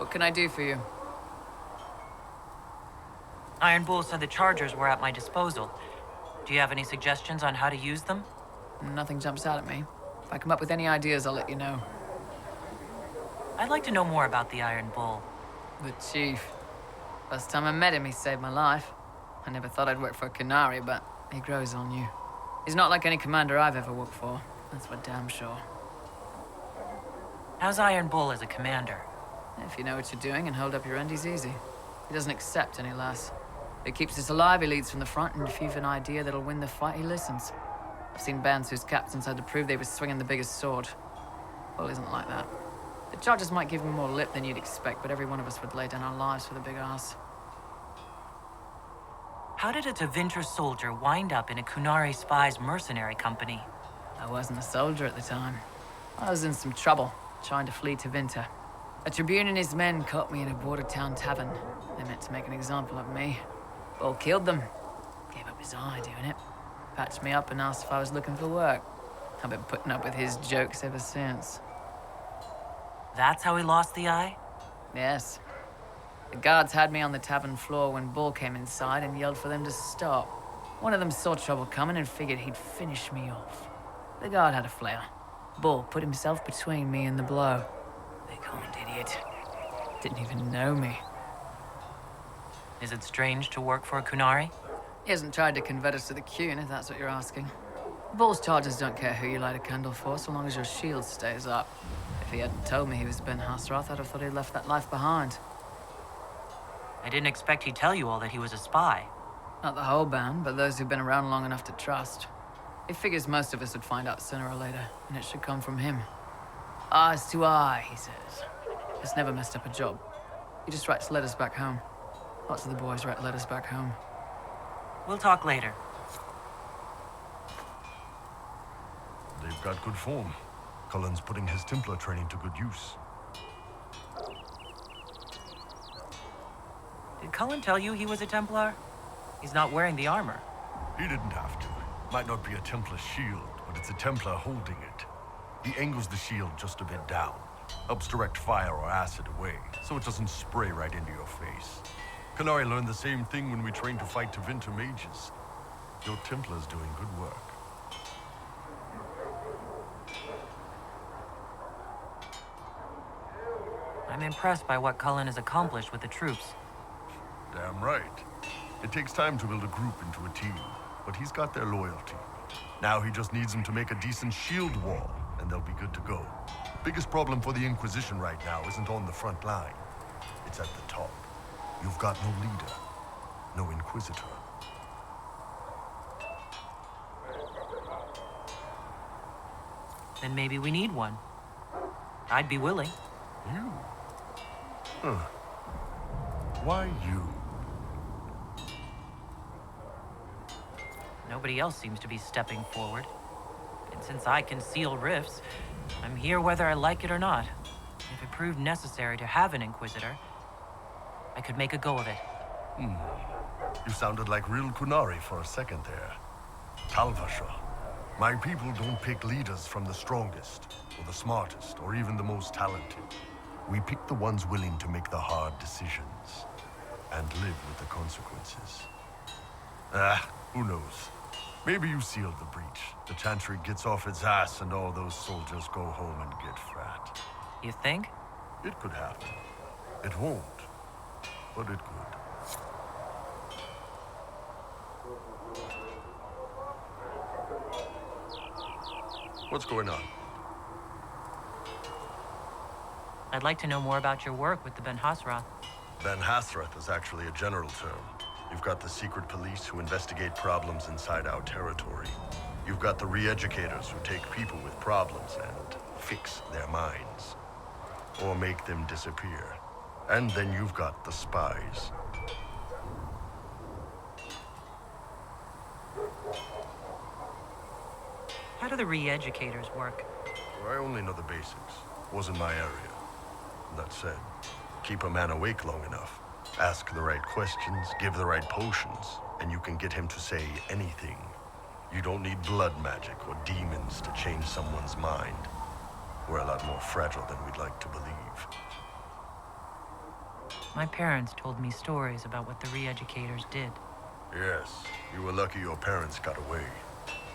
What can I do for you? Iron Bull said the chargers were at my disposal. Do you have any suggestions on how to use them? Nothing jumps out at me. If I come up with any ideas, I'll let you know. I'd like to know more about the Iron Bull. The Chief. First time I met him, he saved my life. I never thought I'd work for a Canary, but he grows on you. He's not like any commander I've ever worked for. That's for damn sure. How's Iron Bull as a commander? If you know what you're doing and hold up your end, he's easy. He doesn't accept any less. He keeps us alive, he leads from the front, and if you've an idea that'll win the fight, he listens. I've seen bands whose captains had to prove they were swinging the biggest sword. Bull isn't like that. The charges might give him more lip than you'd expect, but every one of us would lay down our lives for the big ass. How did a Tevinter soldier wind up in a Kunari spy's mercenary company? I wasn't a soldier at the time. I was in some trouble, trying to flee Tevinter. A Tribune and his men caught me in a border town tavern. They meant to make an example of me. Bull killed them. Gave up his eye doing it. Patched me up and asked if I was looking for work. I've been putting up with his jokes ever since. That's how he lost the eye? Yes. The guards had me on the tavern floor when Bull came inside and yelled for them to stop. One of them saw trouble coming and figured he'd finish me off. The guard had a flare. Bull put himself between me and the blow. Big horned idiot. Didn't even know me. Is it strange to work for a Kunari? He hasn't tried to convert us to the Qun, if that's what you're asking. Bull's charges don't care who you light a candle for, so long as your shield stays up. If he hadn't told me he was Ben Hasrath, I'd have thought he'd left that life behind. I didn't expect he'd tell you all that he was a spy. Not the whole band, but those who've been around long enough to trust. He figures most of us would find out sooner or later, and it should come from him. Eyes to eye, he says. He's never messed up a job. He just writes letters back home. Lots of the boys write letters back home. We'll talk later. They've got good form. Cullen's putting his Templar training to good use. Did Cullen tell you he was a Templar? He's not wearing the armor. He didn't have to. Might not be a Templar shield, but it's a Templar holding it. He angles the shield just a bit down. Helps direct fire or acid away, so it doesn't spray right into your face. Canary learned the same thing when we trained to fight Tevinter mages. Your Templar's doing good work. I'm impressed by what Cullen has accomplished with the troops. Damn right. It takes time to build a group into a team, but he's got their loyalty. Now he just needs them to make a decent shield wall, and they'll be good to go. Biggest problem for the Inquisition right now isn't on the front line. It's at the top. You've got no leader, no Inquisitor. Then maybe we need one. I'd be willing. You? Huh. Why you? Nobody else seems to be stepping forward. And since I can seal rifts, I'm here whether I like it or not. If it proved necessary to have an Inquisitor, I could make a go of it. You sounded like real Kunari for a second there. Talvasha. My people don't pick leaders from the strongest, or the smartest, or even the most talented. We pick the ones willing to make the hard decisions, and live with the consequences. Who knows? Maybe you sealed the breach. The Chantry gets off its ass and all those soldiers go home and get fat. You think? It could happen. It won't, but it could. What's going on? I'd like to know more about your work with the Ben Hasrath. Ben Hasrath is actually a general term. You've got the secret police who investigate problems inside our territory. You've got the re-educators who take people with problems and fix their minds. Or make them disappear. And then you've got the spies. How do the re-educators work? Well, I only know the basics. Wasn't my area. That said, keep a man awake long enough. Ask the right questions, give the right potions, and you can get him to say anything. You don't need blood magic or demons to change someone's mind. We're a lot more fragile than we'd like to believe. My parents told me stories about what the re-educators did. Yes, you were lucky your parents got away.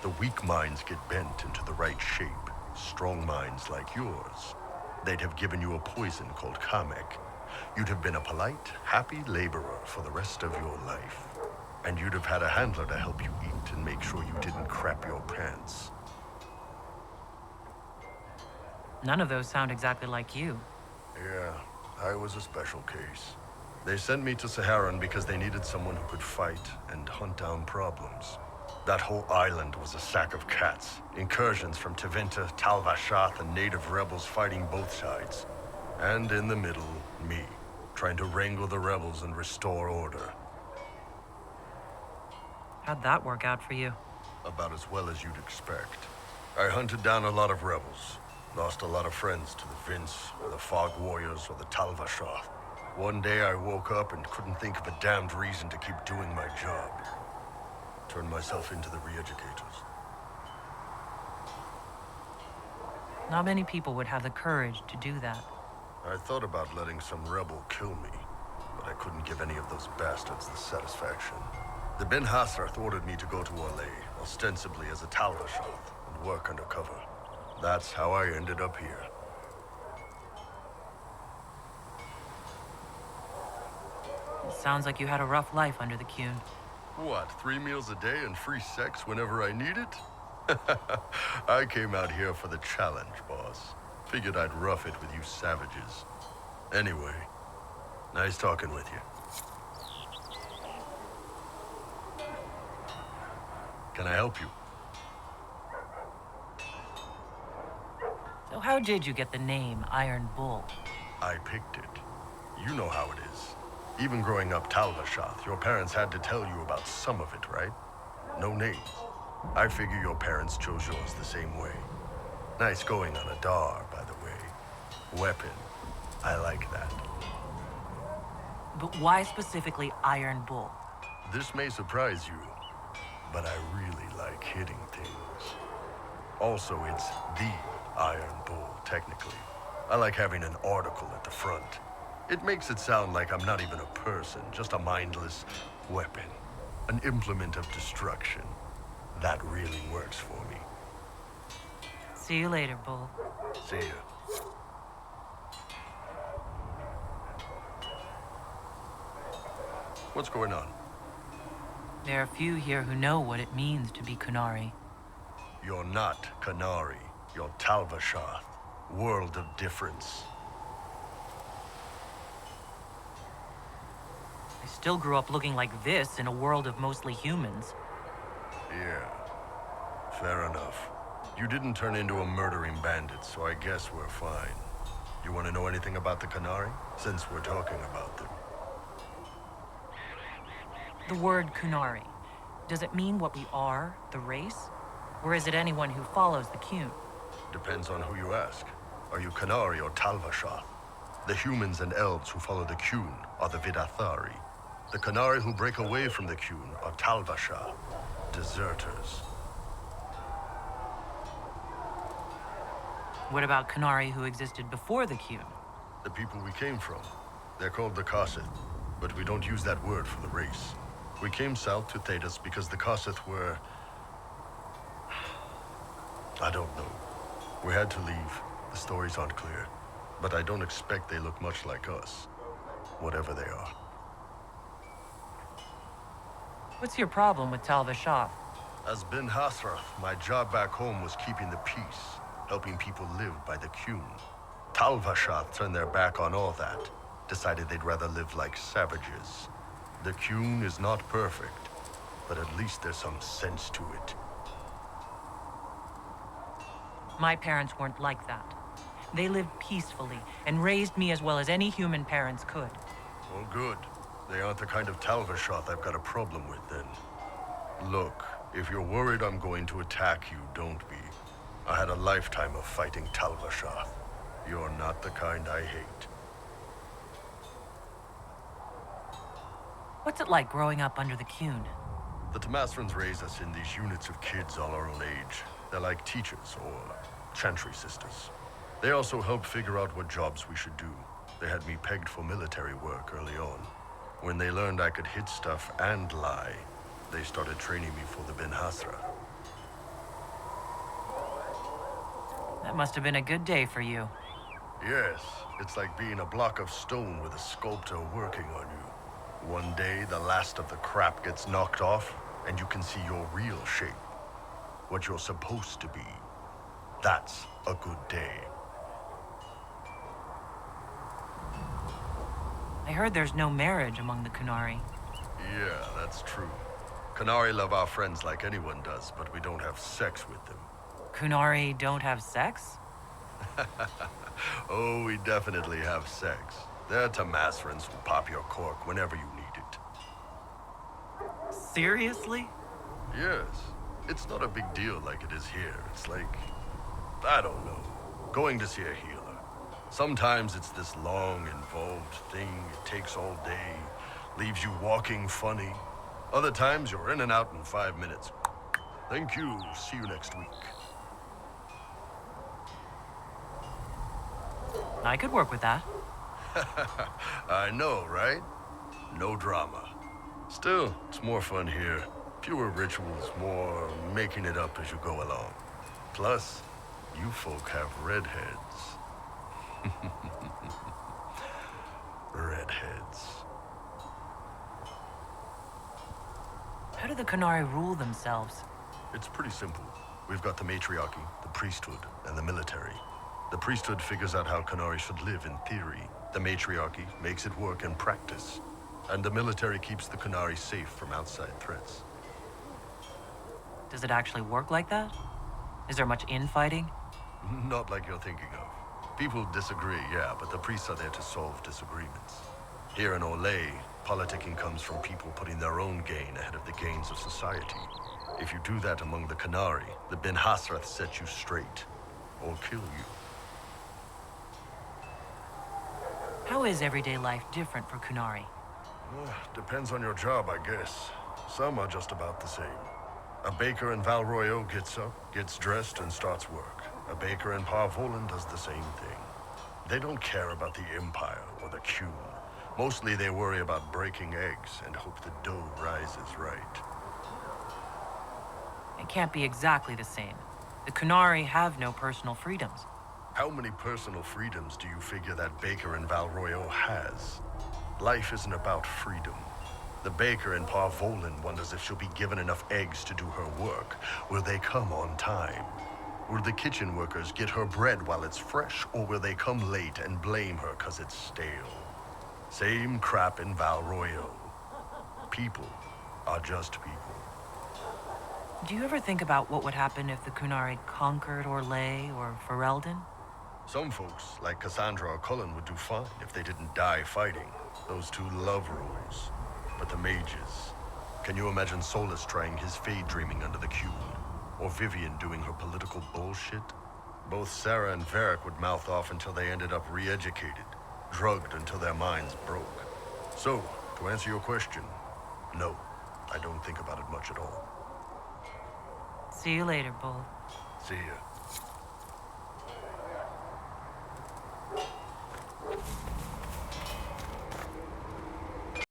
The weak minds get bent into the right shape. Strong minds like yours, they'd have given you a poison called Kamek. You'd have been a polite, happy laborer for the rest of your life. And you'd have had a handler to help you eat and make sure you didn't crap your pants. None of those sound exactly like you. Yeah, I was a special case. They sent me to Saharan because they needed someone who could fight and hunt down problems. That whole island was a sack of cats. Incursions from Tevinter, Tal Vashath, and native rebels fighting both sides. And in the middle, me, trying to wrangle the rebels and restore order. How'd that work out for you? About as well as you'd expect. I hunted down a lot of rebels. Lost a lot of friends to the Vince, or the Fog Warriors, or the Tal Vashath. One day I woke up and couldn't think of a damned reason to keep doing my job. Turned myself into the re-educators. Not many people would have the courage to do that. I thought about letting some rebel kill me, but I couldn't give any of those bastards the satisfaction. The Ben Hasrath ordered me to go to Orlais, ostensibly as a Tal Vashath, and work undercover. That's how I ended up here. It sounds like you had a rough life under the Qun. What, 3 meals a day and free sex whenever I need it? I came out here for the challenge, boss. Figured I'd rough it with you savages. Anyway, nice talking with you. Can I help you? So how did you get the name Iron Bull? I picked it. You know how it is. Even growing up Tal Vashath, your parents had to tell you about some of it, right? No names. I figure your parents chose yours the same way. Nice going on a Dar, by the way. Weapon. I like that. But why specifically Iron Bull? This may surprise you, but I really like hitting things. Also, it's the Iron Bull, technically. I like having an article at the front. It makes it sound like I'm not even a person, just a mindless weapon. An implement of destruction. That really works for me. See you later, Bull. See ya. What's going on? There are few here who know what it means to be Qunari. You're not Qunari. You're Tal Vashath. World of difference. I still grew up looking like this in a world of mostly humans. Yeah. Fair enough. You didn't turn into a murdering bandit, so I guess we're fine. You want to know anything about the Qunari? Since we're talking about them. The word Qunari, does it mean what we are, the race? Or is it anyone who follows the Qun? Depends on who you ask. Are you Qunari or Tal Vashath? The humans and elves who follow the Qun are the Vidathari. The Qunari who break away from the Qun are Tal Vashath, deserters. What about Qunari who existed before the Qun? The people we came from. They're called the Kossith, but we don't use that word for the race. We came south to Thedas because the Kossith were... I don't know. We had to leave. The stories aren't clear. But I don't expect they look much like us. Whatever they are. What's your problem with Tal Vashath? As Ben Hasrath, my job back home was keeping the peace, helping people live by the Qun. Tal Vashath turned their back on all that, decided they'd rather live like savages. The Qun is not perfect, but at least there's some sense to it. My parents weren't like that. They lived peacefully and raised me as well as any human parents could. Well, good. They aren't the kind of Tal Vashath I've got a problem with, then. Look, if you're worried I'm going to attack you, don't be. I had a lifetime of fighting Tal Vashath. You're not the kind I hate. What's it like growing up under the Qun? The Tamasrans raise us in these units of kids all our own age. They're like teachers or chantry sisters. They also help figure out what jobs we should do. They had me pegged for military work early on. When they learned I could hit stuff and lie, they started training me for the Ben Hasra. That must have been a good day for you. Yes, it's like being a block of stone with a sculptor working on you. One day, the last of the crap gets knocked off, and you can see your real shape. What you're supposed to be. That's a good day. I heard there's no marriage among the Kunari. Yeah, that's true. Kunari love our friends like anyone does, but we don't have sex with them. Kunari don't have sex? Oh, we definitely have sex. They're Tamasrans who pop your cork whenever you need it. Seriously? Yes. It's not a big deal like it is here. It's like, I don't know, going to see a healer. Sometimes it's this long, involved thing. It takes all day, leaves you walking funny. Other times you're in and out in 5 minutes. Thank you. See you next week. I could work with that. I know, right? No drama. Still, it's more fun here. Fewer rituals, more making it up as you go along. Plus, you folk have redheads. Redheads. How do the Kunari rule themselves? It's pretty simple. We've got the matriarchy, the priesthood, and the military. The priesthood figures out how Kunari should live in theory. The matriarchy makes it work in practice. And the military keeps the Kunari safe from outside threats. Does it actually work like that? Is there much infighting? Not like you're thinking of. People disagree, yeah, but the priests are there to solve disagreements. Here in Olay, politicking comes from people putting their own gain ahead of the gains of society. If you do that among the Kunari, the Ben Hasrath set you straight, or kill you. How is everyday life different for Kunari? Depends on your job, I guess. Some are just about the same. A baker in Valroyo gets up, gets dressed, and starts work. A baker in Parvolan does the same thing. They don't care about the Empire or the Qun. Mostly they worry about breaking eggs and hope the dough rises right. It can't be exactly the same. The Kunari have no personal freedoms. How many personal freedoms do you figure that baker in Valroyo has? Life isn't about freedom. The baker in Parvolan wonders if she'll be given enough eggs to do her work. Will they come on time? Will the kitchen workers get her bread while it's fresh, or will they come late and blame her 'cause it's stale? Same crap in Valroyo. People are just people. Do you ever think about what would happen if the Kunari conquered Orlais or Ferelden? Some folks, like Cassandra or Cullen, would do fine if they didn't die fighting. Those two love roles. But the mages. Can you imagine Solus trying his fade dreaming under the Qun? Or Vivian doing her political bullshit? Both Sarah and Varric would mouth off until they ended up re-educated, drugged until their minds broke. So, to answer your question, no, I don't think about it much at all. See you later, Bull. See ya.